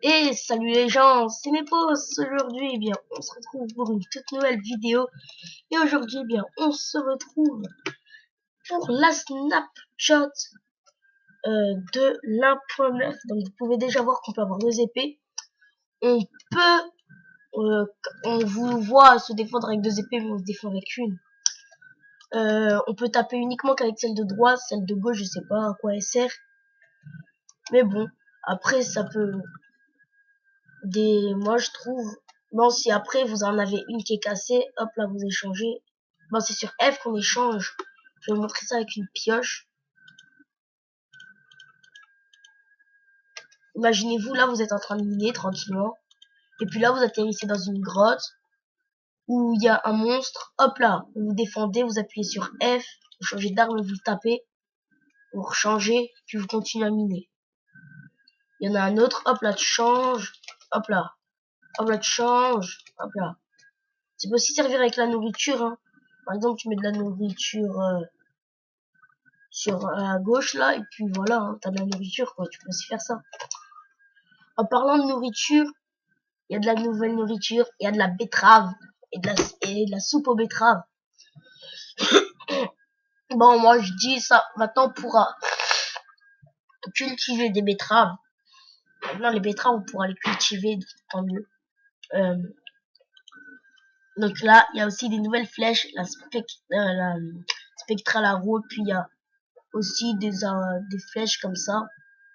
Et salut les gens, c'est mes posts. Aujourd'hui, eh bien, on se retrouve pour une toute nouvelle vidéo. Et aujourd'hui, eh bien, on se retrouve pour la snapshot de l'1.9. Donc, vous pouvez déjà voir qu'on peut avoir 2 épées. On peut, on vous voit se défendre avec 2 épées, mais on se défend avec une. On peut taper uniquement qu'avec celle de droite, celle de gauche, je sais pas à quoi elle sert. Mais bon, après, ça peut... moi je trouve, bon, si après vous en avez une qui est cassée, hop là vous échangez. Bon, c'est sur F qu'on échange. Je vais vous montrer ça avec une pioche. Imaginez-vous, là vous êtes en train de miner tranquillement, et puis là vous atterrissez dans une grotte où il y a un monstre. Hop là, vous vous défendez, vous appuyez sur F, vous changez d'arme, vous le tapez, vous rechangez, puis vous continuez à miner. Il y en a un autre, hop là tu changes, hop là tu changes, hop là. Ça peut aussi servir avec la nourriture, hein. Par exemple, tu mets de la nourriture sur à gauche là, et puis voilà, hein, t'as de la nourriture, quoi. Tu peux aussi faire ça. En parlant de nourriture, il y a de la nouvelle nourriture, il y a de la betterave et de la soupe aux betteraves. Bon, moi je dis ça, maintenant on pourra cultiver des betteraves. Maintenant les betteraves, on pourra les cultiver, tant mieux. Donc là, il y a aussi des nouvelles flèches, la spectrale arrow, puis il y a aussi des flèches comme ça,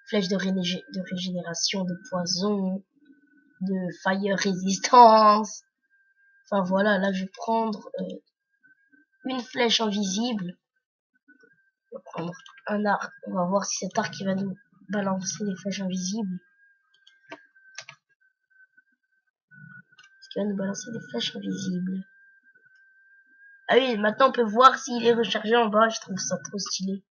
flèches de régénération, de poison, de fire résistance. Enfin voilà, là je vais prendre une flèche invisible. On va prendre un arc, on va voir si cet arc il va nous balancer des flèches invisibles. Est-ce qu'il va nous balancer des flèches invisibles? Ah oui, maintenant on peut voir s'il est rechargé en bas, je trouve ça trop stylé.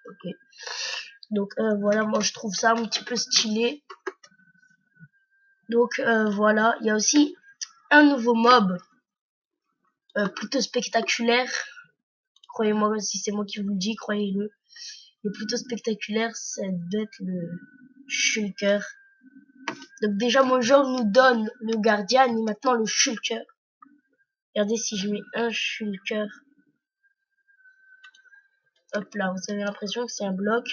Ok. Donc voilà, moi je trouve ça un petit peu stylé. Donc voilà, il y a aussi un nouveau mob plutôt spectaculaire. Croyez-moi, si c'est moi qui vous le dis, croyez-le. Il est plutôt spectaculaire, ça doit être le shulker. Donc déjà mon jeu nous donne le guardian et maintenant le shulker. Regardez si je mets un shulker. Hop là, vous avez l'impression que c'est un bloc.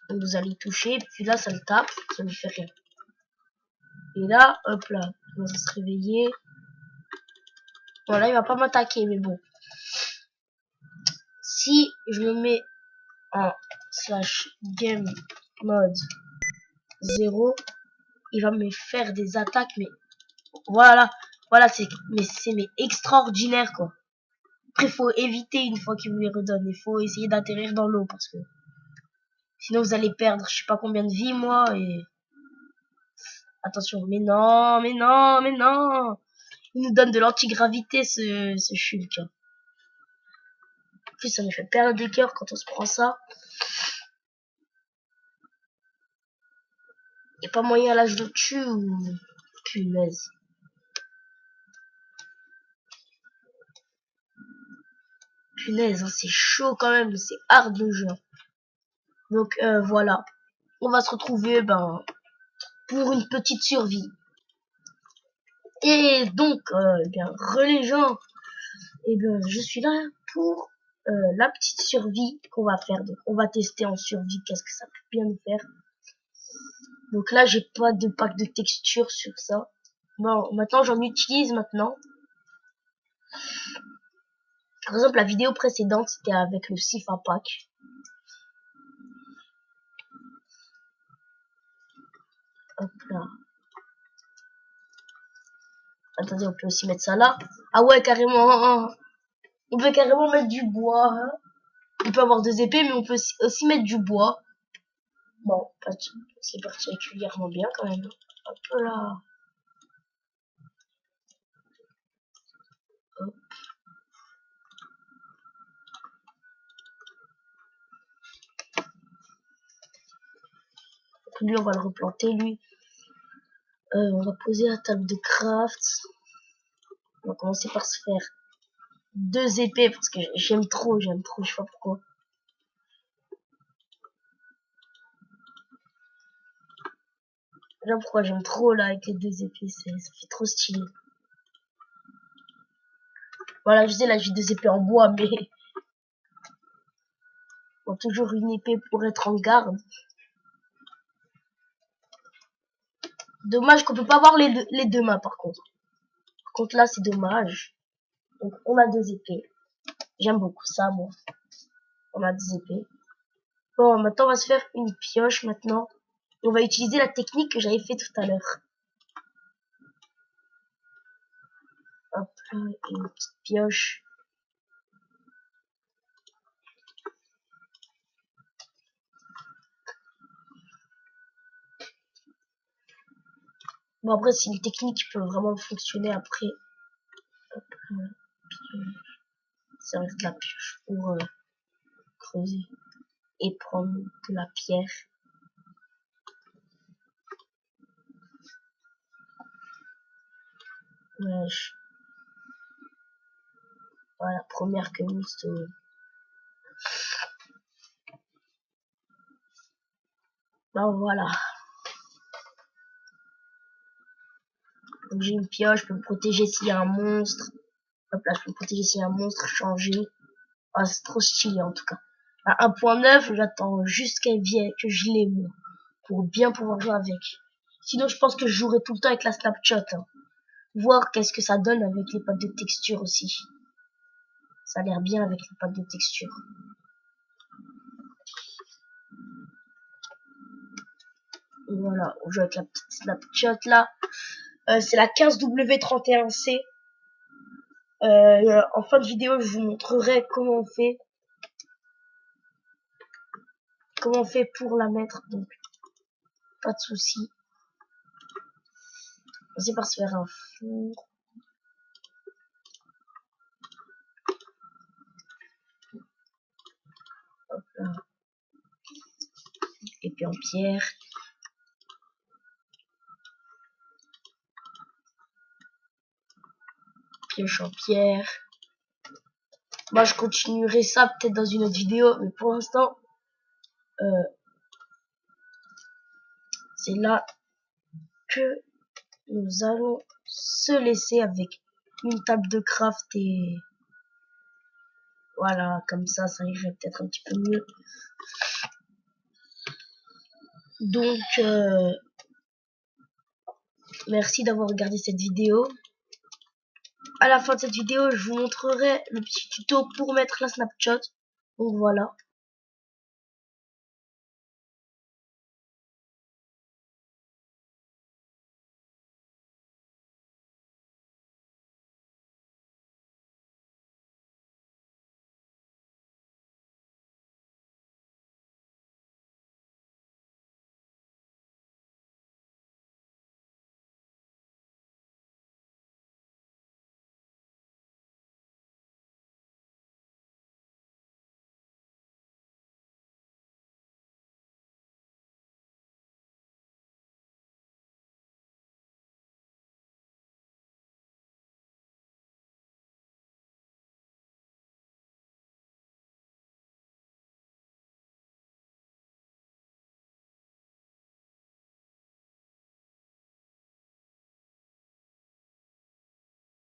Donc vous allez toucher, puis là ça le tape, ça ne fait rien. Et là, hop là, il va se réveiller. Voilà, il va pas m'attaquer, mais bon. Si je le mets en /game mode 0, il va me faire des attaques, mais voilà, c'est extraordinaire, quoi. Après, faut éviter une fois qu'il vous les redonne. Il faut essayer d'atterrir dans l'eau parce que sinon vous allez perdre je sais pas combien de vie, moi. Et attention, mais non. Il nous donne de l'antigravité, ce Shulk. En plus, ça nous fait perdre des cœurs quand on se prend ça. Y a pas moyen là je le tue ou... Punaise. Punaise, hein, c'est chaud quand même, c'est hard le jeu. Donc voilà. On va se retrouver pour une petite survie. Et donc, eh bien, les gens, eh bien, je suis là pour la petite survie qu'on va faire. Donc, on va tester en survie qu'est-ce que ça peut bien nous faire. Donc là, j'ai pas de pack de texture sur ça. Bon, maintenant, j'en utilise maintenant. Par exemple, la vidéo précédente, c'était avec le Sifa Pack. Hop là. Attendez, on peut aussi mettre ça là. Ah ouais, carrément. On peut carrément mettre du bois. Hein. On peut avoir 2 épées, mais on peut aussi mettre du bois. Bon, c'est particulièrement bien quand même. Hop là. Hop. Lui, on va le replanter, lui. On va poser la table de craft. On va commencer par se faire 2 épées parce que j'aime trop, je sais pas pourquoi. J'aime pourquoi j'aime trop là avec les deux épées, ça fait trop stylé. Voilà, je sais là j'ai deux épées en bois, mais bon, toujours une épée pour être en garde. Dommage qu'on peut pas avoir les deux mains par contre. Par contre là c'est dommage. Donc on a deux épées. J'aime beaucoup ça moi. On a deux épées. Bon, maintenant on va se faire une pioche maintenant. On va utiliser la technique que j'avais fait tout à l'heure. Hop là, une petite pioche. Bon après c'est une technique qui peut vraiment fonctionner après. Hop là, servir de la pioche pour creuser et prendre de la pierre. Wesh. Voilà, première cobblestone. Ben voilà. Donc j'ai une pioche, je peux me protéger s'il y a un monstre. Hop là, je peux me protéger s'il y a un monstre, changer. Ah, c'est trop stylé en tout cas. À 1.9, j'attends juste qu'elle vienne, que je l'ai moi, pour bien pouvoir jouer avec. Sinon, je pense que je jouerai tout le temps avec la Snapchat. Hein. Voir qu'est-ce que ça donne avec les pattes de texture aussi. Ça a l'air bien avec les pattes de texture. Voilà, on joue avec la petite Snapchat là. C'est la 15W31C. En fin de vidéo, je vous montrerai comment on fait pour la mettre. Donc, pas de souci. C'est par se faire un four. Hop là. Et puis en pierre. Pioche en pierre. Moi, je continuerai ça peut-être dans une autre vidéo, mais pour l'instant, c'est là que nous allons se laisser avec une table de craft et voilà, comme ça irait peut-être un petit peu mieux. Donc, merci d'avoir regardé cette vidéo. À la fin de cette vidéo, je vous montrerai le petit tuto pour mettre la Snapchat. Donc voilà.